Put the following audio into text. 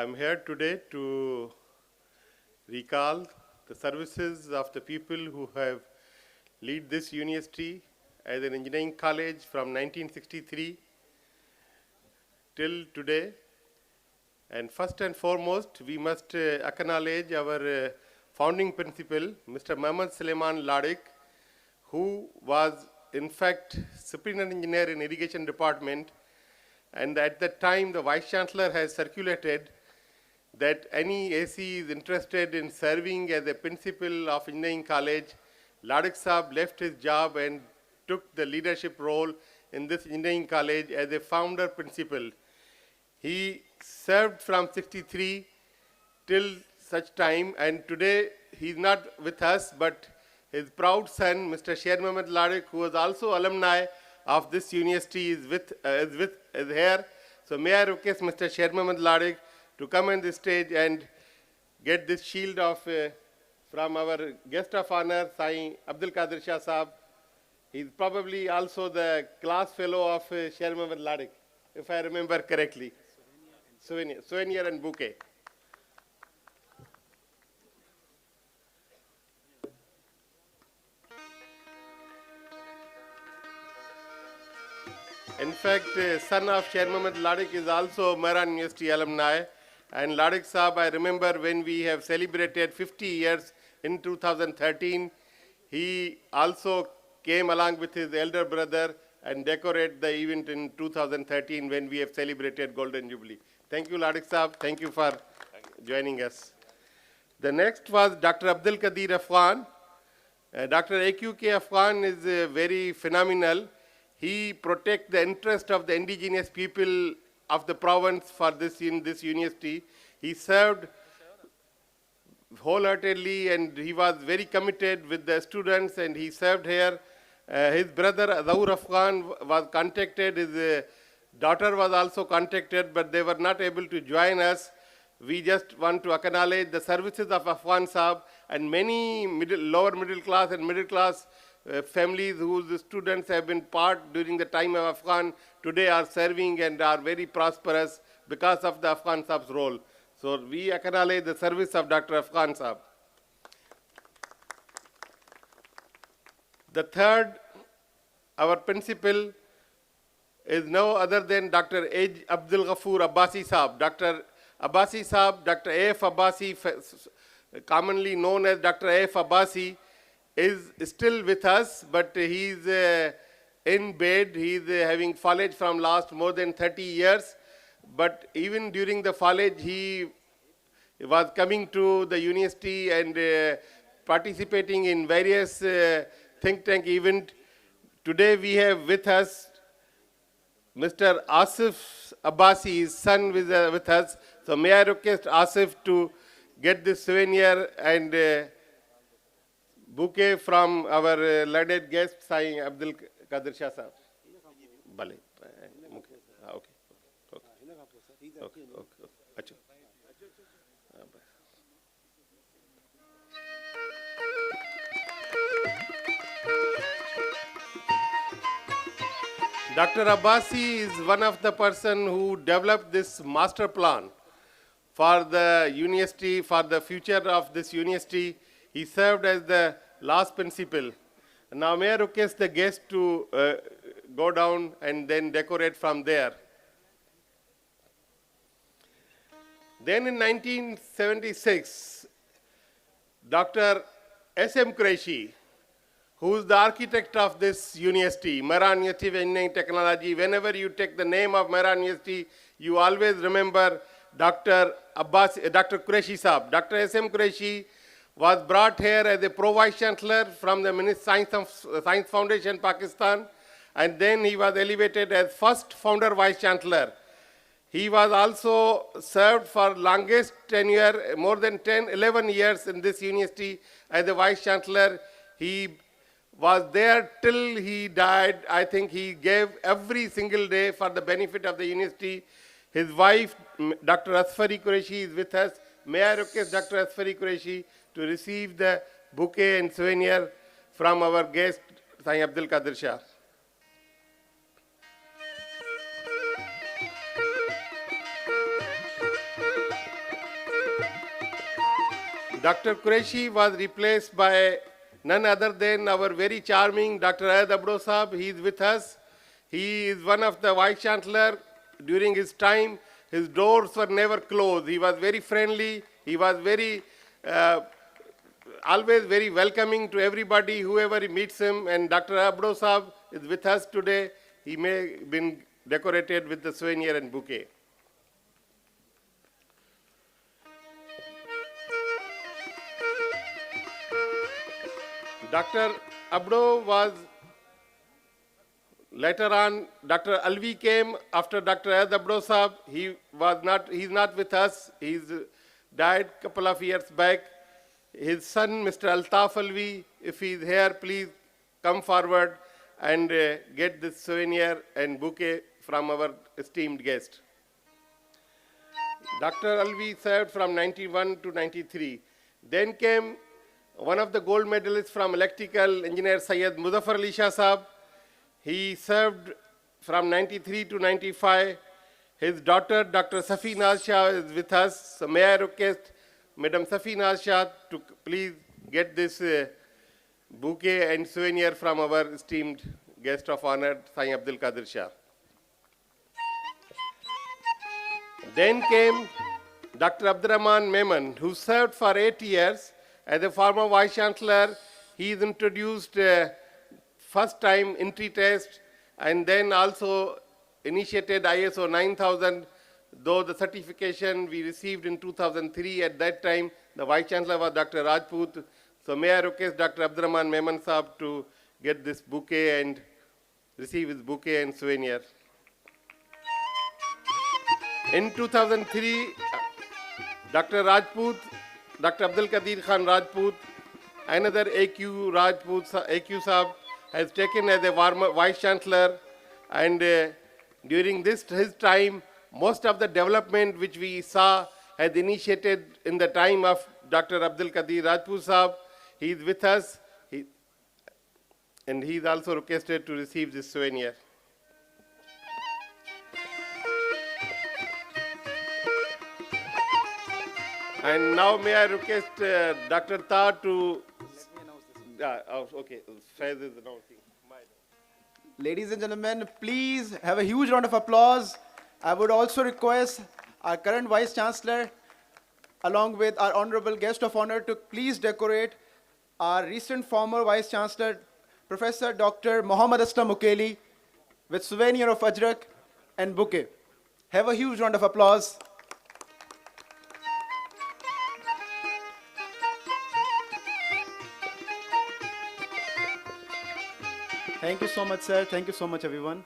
I'm here today to recall the services of the people who have led this university as an engineering college from 1963 till today. And first and foremost, we must acknowledge our founding principal, Mr. Muhammad Suleiman Ladik, who was in fact Superintendent Engineer in Irrigation Department. And at that time, the Vice Chancellor has circulated that any AC is interested in serving as a principal of engineering college. Ladik Saab left his job and took the leadership role in this engineering college as a founder principal. He served from 63 till such time, and today he's not with us, but his proud son, Mr. Sher Mohammad Ladik, who was also alumni of this university, is here. So may I request Mr. Sher Mohammad Ladik to come on the stage and get this shield of from our guest of honor, Sai Abdul Qadir Shah Saab. He's probably also the class fellow of Sher Mohammad Ladik, if I remember correctly. Souvenir and bouquet. In fact, son of Sher Mohammad Ladik is also Mehran University alumni. And Ladik Saab, I remember when we have celebrated 50 years in 2013, he also came along with his elder brother and decorated the event in 2013 when we have celebrated Golden Jubilee. Thank you, Ladik Saab. Thank you for joining us. The next was Dr. Abdul Qadir Afghan. Dr. AQK Afghan is very phenomenal. He protects the interest of the indigenous people of the province for this in this university. He served wholeheartedly and he was very committed with the students and he served here. His brother Azhar Afghan was contacted, his daughter was also contacted, but they were not able to join us. We just want to acknowledge the services of Afghan Saab and many lower middle class and middle class families whose students have been part during the time of Afghan today are serving and are very prosperous because of the Afghan Saab's role. So we acknowledge the service of Dr. Afghan Saab. The third, our principal, is no other than Dr. Abdul Ghafoor Abbasi Saab. Dr. Abbasi Saab, Dr. A.F. Abbasi, commonly known as Dr. A.F. Abbasi, is still with us, but he's in bed. He's having fallage from last more than 30 years. But even during the fallage, he was coming to the university and participating in various think tank events. Today we have with us Mr. Asif Abbasi, his son with us. So may I request Asif to get this souvenir and bouquet from our lauded guest, Sai Abdul Qadir Shah Sahab. Bale. Okay. Okay. Dr. Abbasi is one of the person who developed this master plan for the university, for the future of this university. He served as the last principal. Now may I request the guest to go down and then decorate from there. Then in 1976, Dr. S.M. Qureshi, who is the architect of this university, Mehran University of Engineering Technology. Whenever you take the name of Mehran University, you always remember Dr. Qureshi Saab. Dr. S.M. Qureshi was brought here as a Pro-Vice Chancellor from the Science Foundation, Pakistan, and then he was elevated as first founder Vice Chancellor. He was also served for longest tenure, more than 11 years in this university as a Vice Chancellor. He was there till he died. I think he gave every single day for the benefit of the university. His wife, Dr. Asfari Qureshi, is with us. May I request Dr. Asfari Qureshi to receive the bouquet and souvenir from our guest, Sai Abdul Qadir Shah. Dr. Qureshi was replaced by none other than our very charming Dr. Ayad Abdo Sahab. He is with us. He is one of the Vice Chancellor. During his time, his doors were never closed. He was very friendly. He was very, always very welcoming to everybody, whoever he meets him. And Dr. Abdo Sahab is with us today. He may have been decorated with the souvenir and bouquet. Dr. Abdo was later on, Dr. Alvi came after Dr. Ayad Abdo Sahab. He's not with us. He's died a couple of years back. His son, Mr. Altaf Alvi, if he's here, please come forward and get this souvenir and bouquet from our esteemed guest. Dr. Alvi served from 91 to 93. Then came one of the gold medalists from electrical engineer Syed Muzaffar Ali Shah Sahab. He served from 93 to 95. His daughter, Dr. Safi Naz Shah, is with us. So may I request Madam Safi Naz Shah to please get this bouquet and souvenir from our esteemed guest of honor, Sai Abdul Qadir Shah. Then came Dr. Abdurrahman Mehran, who served for 8 years. As a former Vice Chancellor, he is introduced first time entry test and then also initiated ISO 9000, though the certification we received in 2003. At that time, the Vice Chancellor was Dr. Rajput. So may I request Dr. Abdurrahman Mehran Sahab to get this bouquet and receive his bouquet and souvenir. In 2003, Dr. Rajput, Dr. Abdul Qadir Khan Rajput, another AQ Rajput, AQ Sahab, has taken as a Vice Chancellor, and during his time, most of the development which we saw has initiated in the time of Dr. Abdul Qadir Rajput Sahab. He is with us, and he is also requested to receive this souvenir. And now may I request Dr. Tar to... Let me announce this. Okay, Faiz is announcing. Ladies and gentlemen, please have a huge round of applause. I would also request our current Vice Chancellor, along with our honorable guest of honor, to please decorate our recent former Vice Chancellor, Professor Dr. Mohammad Aslam Ukeli, with souvenir of Ajrak and bouquet. Have a huge round of applause. Thank you so much, sir. Thank you so much, everyone.